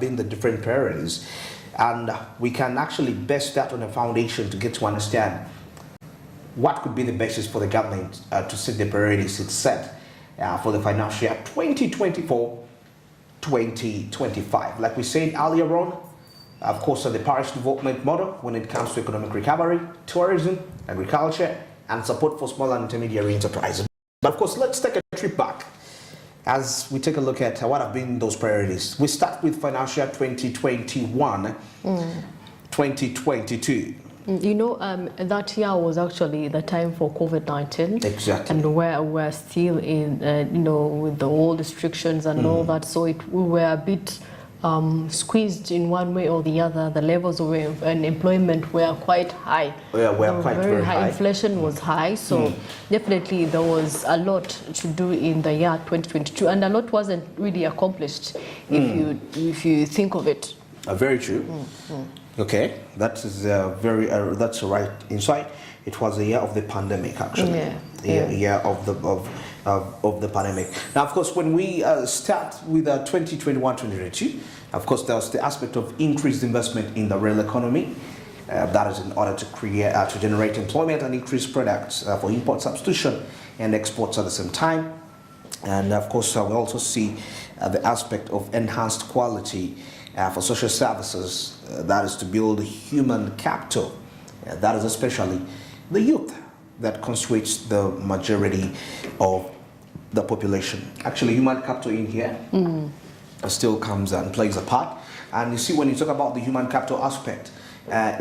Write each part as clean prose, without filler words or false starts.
been the different priorities, and we can actually base that on a foundation to get to understand what could be the basis for the government to set the priorities it set for the financial year 2024-2025. Like we said earlier on, of course, the parish development model when it comes to economic recovery, tourism, agriculture, and support for small and intermediary enterprises. But of course, let's take a trip back as we take a look at what have been those priorities. We start with financial year 2021-2022. You know, that year was actually the time for COVID-19. Exactly. And we're still in, you know, with the old restrictions and all that. So we were a bit squeezed in one way or the other. The levels of unemployment were quite high. Yeah, were quite very high. Inflation was high. So definitely there was a lot to do in the year 2022. And a lot wasn't really accomplished if you think of it. Very true. Okay, that is that's a right insight. It was a year of the pandemic, actually. Year of the pandemic. Now, of course, when we start with 2021-2022, of course, there was the aspect of increased investment in the real economy. That is in order to create, to generate employment and increase products for import substitution and exports at the same time. And of course, we also see the aspect of enhanced quality for social services, that is to build human capital, that is especially the youth that constitutes the majority of the population. Actually, human capital in here still comes and plays a part. And you see, when you talk about the human capital aspect,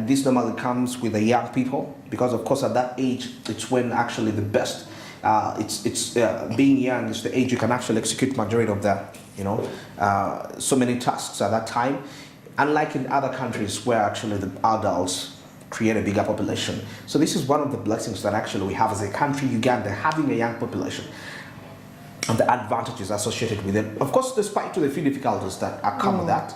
this normally comes with the young people, because of course at that age, it's when actually the best, being young is the age you can actually execute majority of the, so many tasks at that time. Unlike in other countries where actually the adults create a bigger population. So this is one of the blessings that actually we have as a country, Uganda, having a young population and the advantages associated with it. Of course, despite the few difficulties that come with that,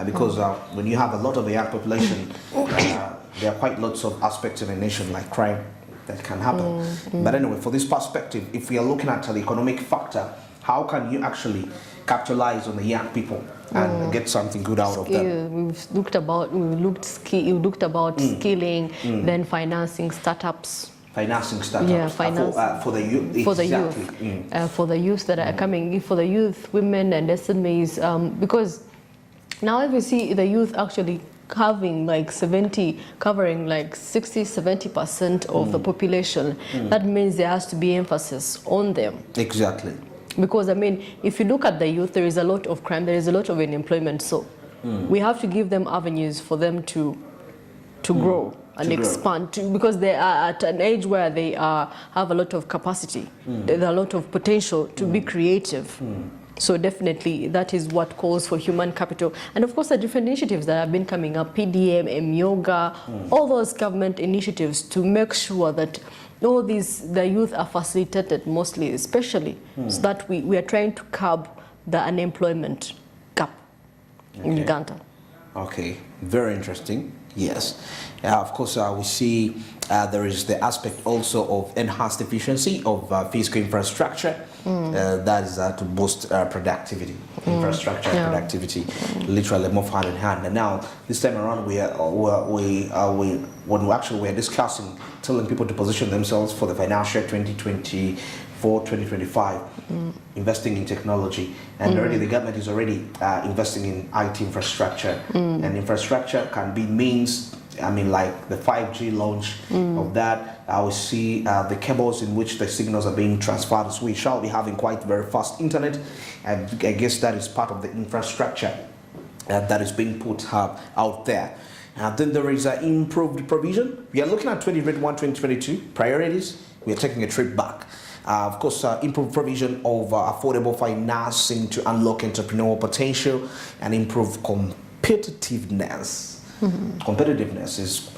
because when you have a lot of a young population, there are quite lots of aspects in a nation like crime that can happen. But anyway, for this perspective, if we are looking at the economic factor, how can you actually capitalize on the young people and get something good out of them? We've looked about skilling, then financing startups. Financing startups for the youth. For the youth, for the youth that are coming, for the youth, women and SMEs, because now if you see the youth actually covering like 60-70% of the population, that means there has to be emphasis on them. Exactly. Because I mean, if you look at the youth, there is a lot of crime, there is a lot of unemployment. So we have to give them avenues for them to grow and expand, because they are at an age where they have a lot of capacity, there's a lot of potential to be creative. So definitely that is what calls for human capital. And of course the different initiatives that have been coming up, PDM, M-Yoga, all those government initiatives to make sure that all these, the youth are facilitated mostly, especially, so that we are trying to curb the unemployment gap in Uganda. Okay, very interesting. Yes. Of course, we see there is the aspect also of enhanced efficiency of physical infrastructure. That is to boost productivity, infrastructure productivity, literally move hand in hand. And now this time around, when we actually were discussing, telling people to position themselves for the financial 2024-2025, investing in technology, and already the government is already investing in IT infrastructure, and infrastructure can be means. I mean, like the 5G launch of that, we see the cables in which the signals are being transferred. So we shall be having quite very fast internet, and I guess that is part of the infrastructure that is being put out there. Then there is improved provision. We are looking at 2021-2022 priorities. We are taking a trip back. Of course, improved provision of affordable financing to unlock entrepreneurial potential and improve competitiveness. Competitiveness is,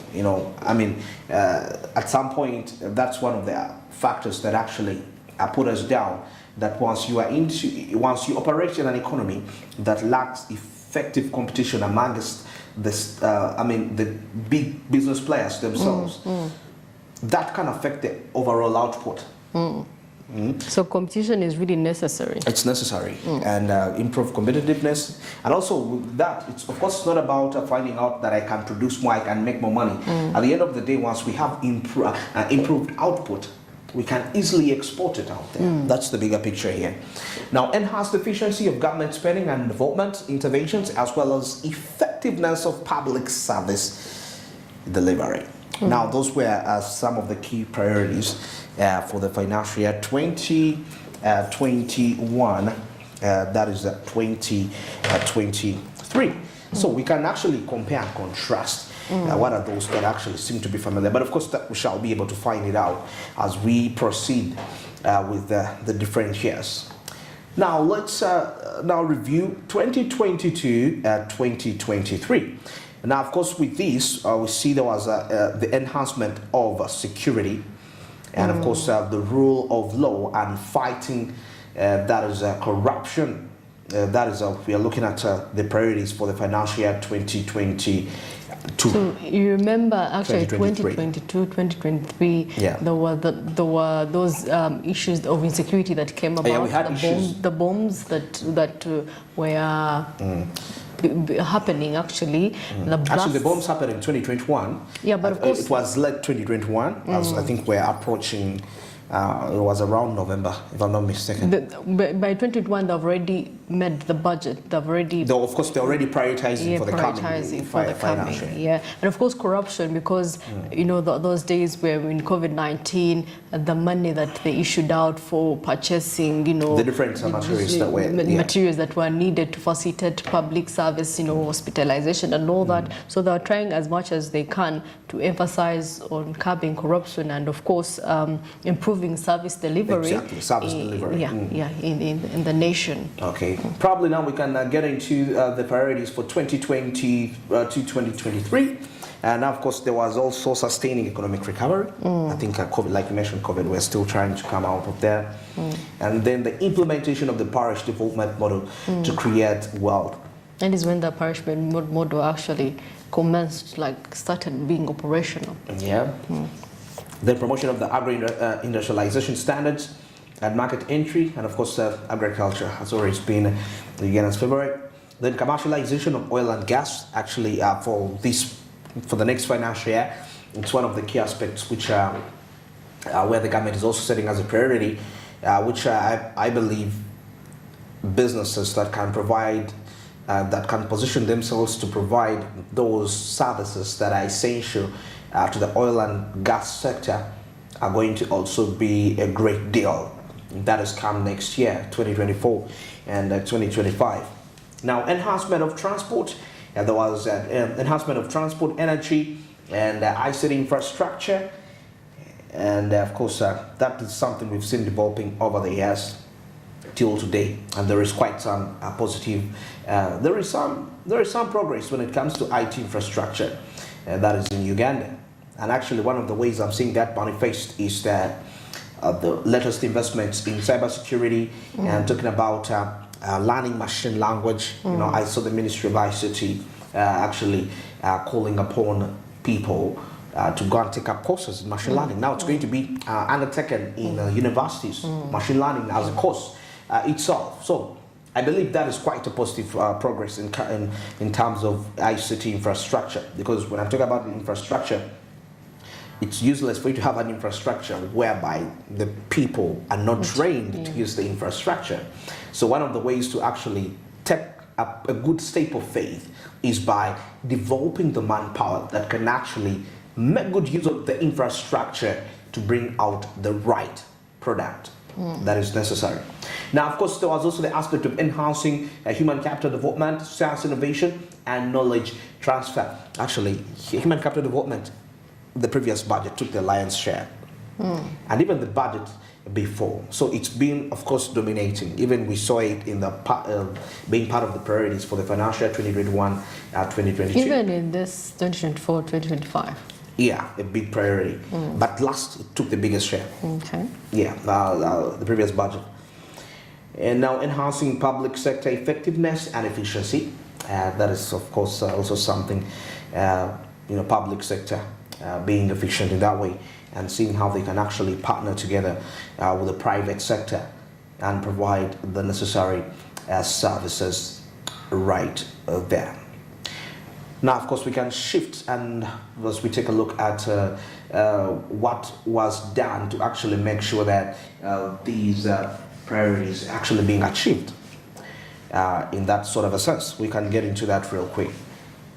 I mean, at some point, that's one of the factors that actually put us down. That once you operate in an economy that lacks effective competition amongst this, the big business players themselves, that can affect the overall output. So competition is really necessary. It's necessary, and improve competitiveness. And also with that, it's of course not about finding out that I can produce more, I can make more money. At the end of the day, once we have improved output, we can easily export it out there. That's the bigger picture here. Now, enhanced efficiency of government spending and development interventions, as well as effectiveness of public service delivery. Now, those were some of the key priorities for the financial year 2021, that is 2023. So we can actually compare and contrast. What are those that actually seem to be familiar? But of course, that we shall be able to find it out as we proceed with the different years. Now, let's now review 2022-2023. Now, of course, with this, we see there was the enhancement of security, and of course, the rule of law and fighting that is corruption. That is, we are looking at the priorities for the financial year 2022. So you remember actually 2022, 2023, there were those issues of insecurity that came about. We had the bombs that were happening actually. Actually, the bombs happened in 2021. Yeah, but of course it was late 2021. As I think we're approaching. It was around November, if I'm not mistaken. By 2021, they've already made the budget. They've already. Though, of course, they're already prioritizing for the coming. Yeah, and of course, corruption, because you know those days where in COVID-19, the money that they issued out for purchasing, you know, the different materials that were materials that were needed to facilitate public service, you know, hospitalization and all that. So they are trying as much as they can to emphasize on curbing corruption and, of course, improving service delivery. Exactly, service delivery. In the nation. Okay, probably now we can get into the priorities for 2020 to 2023. And now, of course, there was also sustaining economic recovery. I think COVID, like you mentioned, COVID, we're still trying to come out of there. And then the implementation of the parish development model to create wealth. And is when the parish model actually commenced, like started being operational. Yeah. The promotion of the agro-industrialization standards and market entry, and of course agriculture has always been the Ugandans' favorite. Then commercialization of oil and gas, actually for the next financial year, it's one of the key aspects which where the government is also setting as a priority, which I believe businesses that can provide that can position themselves to provide those services that are essential to the oil and gas sector are going to also be a great deal. That has come next year, 2024 and 2025. Now, enhancement of transport. There was enhancement of transport, energy, and ICT infrastructure. And of course, that is something we've seen developing over the years till today. And there is quite some positive. There is some progress when it comes to IT infrastructure. That is in Uganda. And actually, one of the ways I'm seeing that manifest is that the latest investments in cybersecurity and talking about learning machine language. You know, I saw the Ministry of ICT actually calling upon people to go and take up courses in machine learning. Now it's going to be undertaken in universities, machine learning as a course itself. So I believe that is quite a positive progress in terms of ICT infrastructure, because when I talk about the infrastructure, it's useless for you to have an infrastructure whereby the people are not trained to use the infrastructure. So one of the ways to actually take up a good step of faith is by developing the manpower that can actually make good use of the infrastructure to bring out the right product that is necessary. Now, of course, there was also the aspect of enhancing human capital development, science innovation, and knowledge transfer. Actually, human capital development, the previous budget took the lion's share, and even the budget before. So it's been, of course, dominating. Even we saw it in the being part of the priorities for the financial year 2021, 2022. Even in this 2024, 2025. Yeah, a big priority. But last, it took the biggest share. Okay. Yeah, the previous budget. And now enhancing public sector effectiveness and efficiency. That is, of course, also something, public sector being efficient in that way, and seeing how they can actually partner together with the private sector and provide the necessary services right there. Now, of course, we can shift, and as we take a look at what was done to actually make sure that these priorities are actually being achieved in that sort of a sense. We can get into that real quick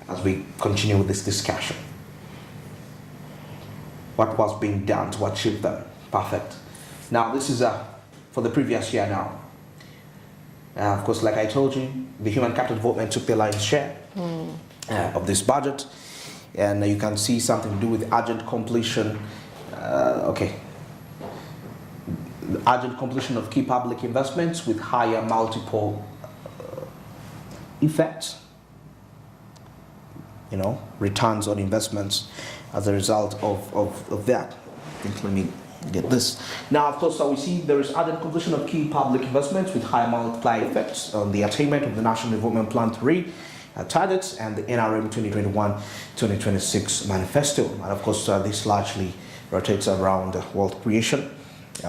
as we continue with this discussion. What was being done to achieve them? Perfect. Now, this is for the previous year now. Of course, like I told you, the human capital development took the lion's share of this budget, and you can see something to do with urgent completion. Urgent completion of key public investments with higher multiple effects. Returns on investments as a result of that. I think, let me get this. Now, of course, we see there is urgent completion of key public investments with high multiplier effects on the attainment of the National Development Plan 3 targets and the NRM 2021-2026 manifesto. And of course, this largely rotates around wealth creation,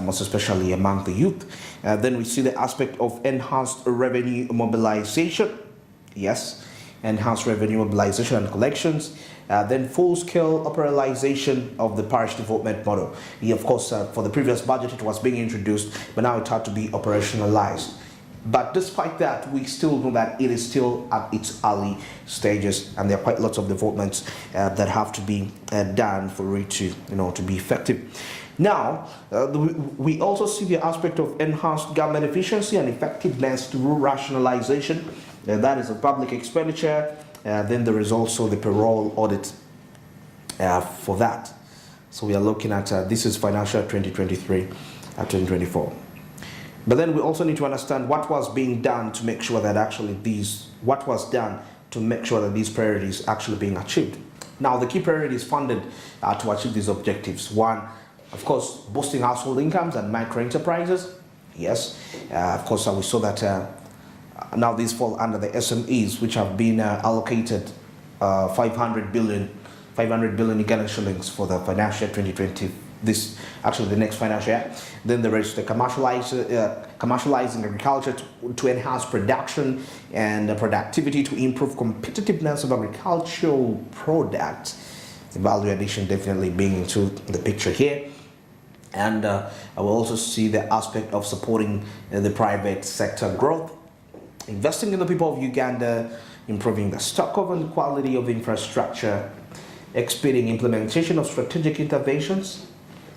most especially among the youth. Then we see the aspect of enhanced revenue mobilization. Yes, enhanced revenue mobilization and collections. Then full-scale operationalization of the parish development model. Of course, for the previous budget, it was being introduced, but now it had to be operationalized. But despite that, we still know that it is still at its early stages, and there are quite lots of developments that have to be done for it to, to be effective. Now, we also see the aspect of enhanced government efficiency and effectiveness through rationalization. That is a public expenditure. Then there is also the payroll audit for that. So we are looking at, this is financial 2023-2024. But then we also need to understand what was being done to make sure that these priorities actually being achieved. Now, the key priorities funded to achieve these objectives. One, of course, boosting household incomes and micro enterprises. Yes, of course, we saw that now these fall under the SMEs, which have been allocated 500 billion Ugandan shillings for the financial 2020. The next financial year. Then there is the commercializing agriculture to enhance production and productivity to improve competitiveness of agricultural products. The value addition definitely being into the picture here. And I will also see the aspect of supporting the private sector growth, investing in the people of Uganda, improving the stock of and quality of infrastructure, expediting implementation of strategic interventions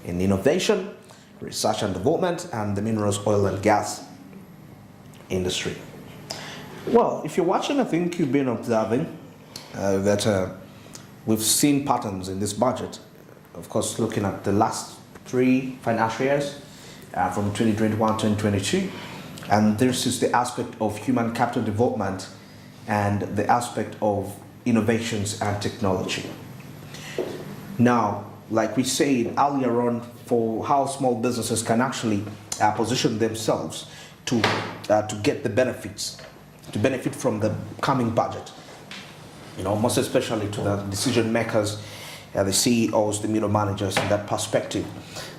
in innovation, research and development, and the minerals, oil and gas industry. Well, if you're watching, I think you've been observing that we've seen patterns in this budget. Of course, looking at the last 3 financial years from 2021-2022, and this is the aspect of human capital development and the aspect of innovations and technology. Now, like we said earlier on, for how small businesses can actually position themselves to get the benefits, to benefit from the coming budget, most especially to the decision makers, the CEOs, the middle managers. In that perspective,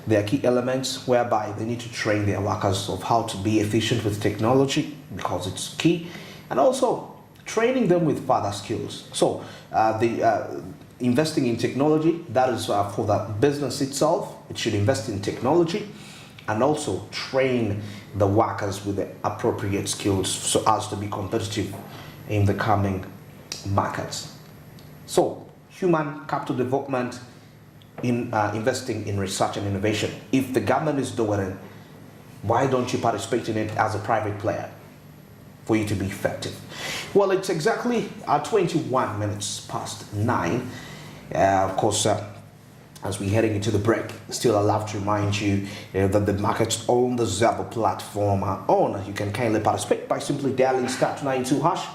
there are key elements whereby they need to train their workers of how to be efficient with technology, because it's key, and also training them with further skills. So investing in technology, that is for the business itself. It should invest in technology and also train the workers with the appropriate skills so as to be competitive in the coming markets. So, human capital development, in investing in research and innovation. If the government is doing it, why don't you participate in it as a private player for you to be effective? Well, it's exactly 21 minutes past 9. Of course, as we're heading into the break, still I'd love to remind you that the markets on the Zabo platform are on. You can kindly participate by simply dialing *292#,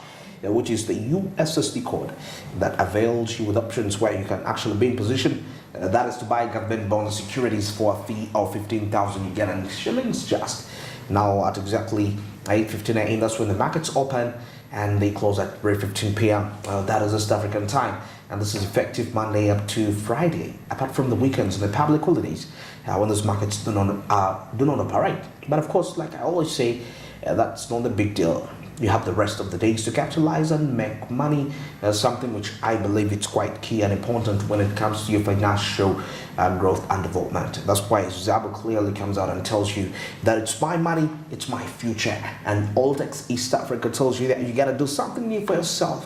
which is the USSD code that avails you with options where you can actually be in position. That is to buy government bond securities for a fee of 15,000 Ugandan shillings just now at exactly 8:59. That's when the markets open. and they close at 3:15 p.m. That is East African time, and this is effective Monday up to Friday, apart from the weekends and the public holidays, when those markets do not operate. But of course, like I always say, that's not a big deal. You have the rest of the days to capitalize and make money, something which I believe it's quite key and important when it comes to your financial growth and development. That's why Zabo clearly comes out and tells you that it's my money, it's my future. And Altex East Africa tells you that you got to do something new for yourself.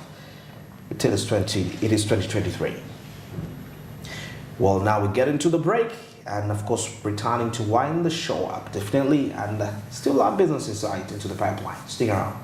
It is 2023. Well, now we get into the break. And of course, returning to wind the show up, definitely, and still our business insight into the pipeline. Stick around.